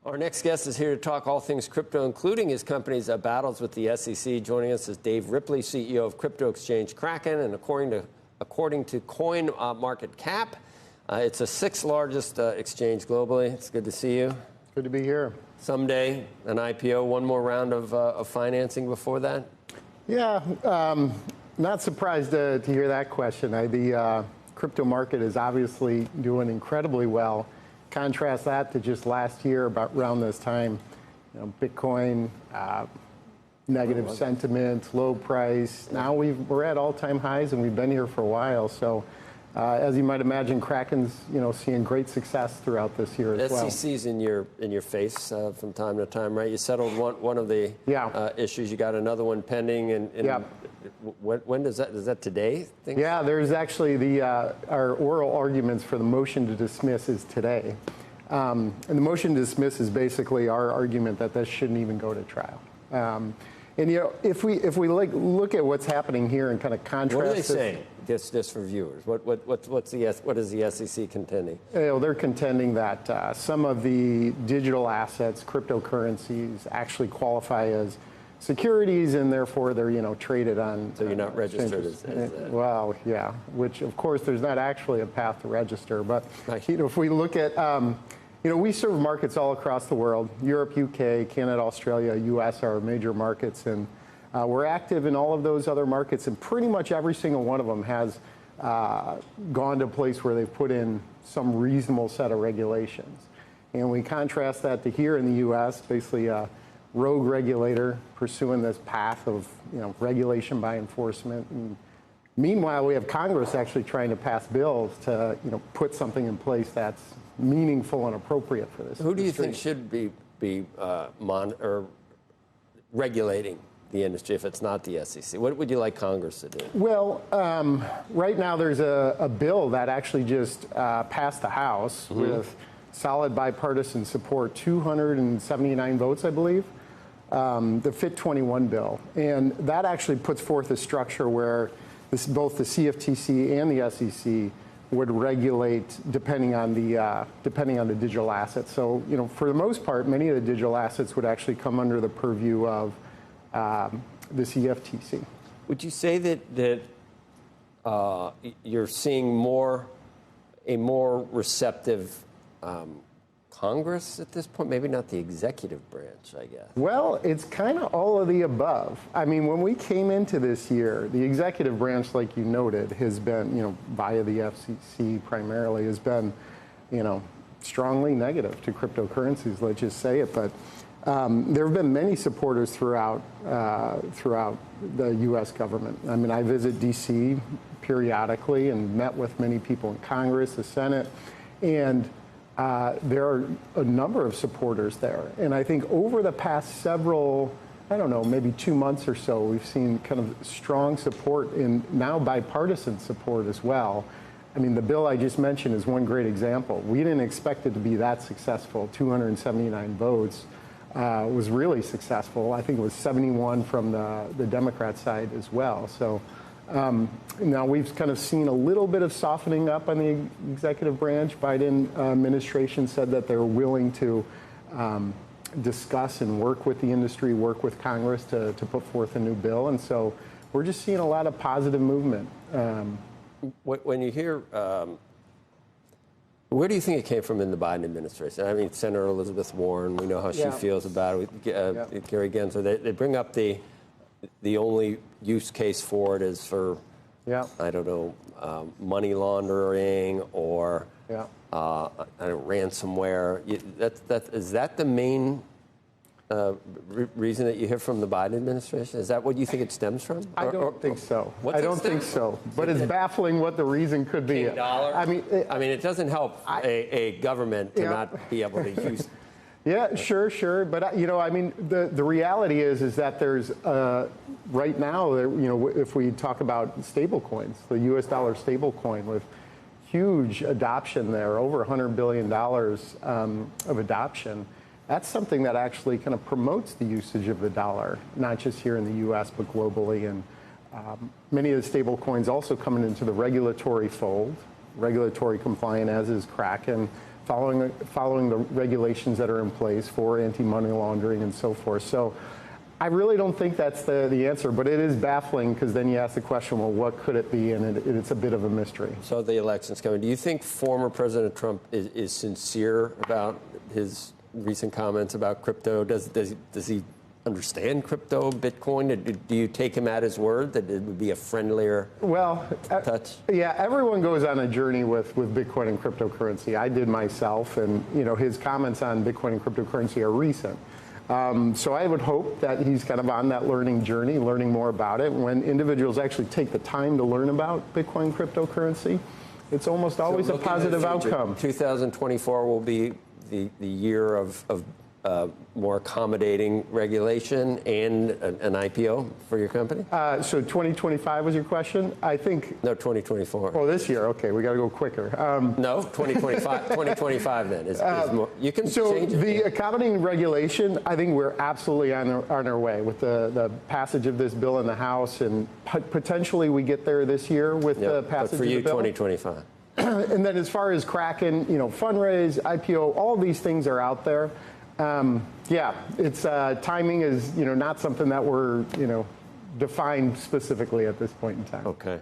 Our next guest is here to talk all things crypto, including his company's battles with the SEC. Joining us is Dave Ripley, CEO of crypto exchange Kraken, and according to Coin Market Cap, it's the sixth largest exchange globally. It's good to see you. Good to be here. Someday, an IPO, one more round of financing before that? Yeah, not surprised to hear that question. The crypto market is obviously doing incredibly well. Contrast that to just last year, about around this time, Bitcoin, negative sentiment, low price. Now we're at all-time highs, and we've been here for a while. So, as you might imagine, Kraken's seeing great success throughout this year as well. SEC's in your face from time to time, right? You settled one of the issues. You got another one pending, and when does that? Is that today? Yeah, there's actually our oral arguments for the motion to dismiss is today, and the motion to dismiss is basically our argument that this shouldn't even go to trial. And if we look at what's happening here and kind of contrast, what do they say? Just for viewers, what is the SEC contending? They're contending that some of the digital assets, cryptocurrencies, actually qualify as securities, and therefore they're traded on. So you're not registered as that. Well, yeah. Which of course there's not actually a path to register, but if we look at we serve markets all across the world. Europe, UK, Canada, Australia, US are major markets, and we're active in all of those other markets, and pretty much every single one of them has gone to a place where they've put in some reasonable set of regulations. And we contrast that to here in the US, basically a rogue regulator pursuing this path of regulation by enforcement. And meanwhile, we have Congress actually trying to pass bills to put something in place that's meaningful and appropriate for this. Who do you think should be regulating the industry if it's not the SEC? What would you like Congress to do? Well, right now there's a bill that actually just passed the House with solid bipartisan support, 279 votes, I believe, the FIT 21 bill. And that actually puts forth a structure where both the CFTC and the SEC would regulate depending on the digital assets. So, for the most part, many of the digital assets would actually come under the purview of the CFTC. Would you say that you're seeing a more receptive Congress at this point? Maybe not the executive branch, I guess. Well, it's kind of all of the above. I mean, when we came into this year, the executive branch, like you noted, has been, via the FCC primarily, has been, strongly negative to cryptocurrencies, let's just say it. But there have been many supporters throughout the U.S. government. I mean, I visit D.C. periodically and met with many people in Congress, the Senate, and there are a number of supporters there. And I think over the past several, maybe 2 months or so, we've seen kind of strong support and now bipartisan support as well. I mean, the bill I just mentioned is one great example. We didn't expect it to be that successful. 279 votes was really successful. I think it was 71 from the Democrat side as well. So now we've kind of seen a little bit of softening up on the executive branch. Biden administration said that they're willing to discuss and work with the industry, work with Congress to put forth a new bill. And so we're just seeing a lot of positive movement. When you hear, where do you think it came from in the Biden administration? I mean, Senator Elizabeth Warren, we know how she feels about it. Gary Gensler, they bring up the only use case for it is for, I don't know, money laundering or ransomware. Is that the main reason that you hear from the Biden administration? Is that what you think it stems from? I don't think so. I don't think so. But it's baffling what the reason could be. I mean, it doesn't help a government to not be able to use. Yeah, sure. But, I mean, the reality is that there's, right now, if we talk about stable coins, the U.S. dollar stable coin with huge adoption there, over $100 billion of adoption, that's something that actually kind of promotes the usage of the dollar, not just here in the U.S., but globally. And many of the stable coins also coming into the regulatory fold, regulatory compliant, as is Kraken. following the regulations that are in place for anti-money laundering and so forth. So I really don't think that's the answer, but it is baffling because then you ask the question, well, what could it be? And it's a bit of a mystery. So the election's coming. Do you think former President Trump is sincere about his recent comments about crypto? Does he understand crypto, Bitcoin? Do you take him at his word that it would be a friendlier touch? Yeah, everyone goes on a journey with Bitcoin and cryptocurrency. I did myself, and his comments on Bitcoin and cryptocurrency are recent. So I would hope that he's kind of on that learning journey, learning more about it. When individuals actually take the time to learn about Bitcoin and cryptocurrency, it's almost always a positive outcome. 2024 will be the year of more accommodating regulation and an IPO for your company? So 2025 was your question? I think... No, 2024. Oh, this year. Okay, we got to go quicker. No, 2025. 2025 then. Is more, you can change it. The accommodating regulation, I think we're absolutely on our way with the passage of this bill in the House, and potentially we get there this year with the passage of the bill. But for you, 2025. And then as far as Kraken, fundraise, IPO, all these things are out there. It's timing is not something that we're defined specifically at this point in time. Okay.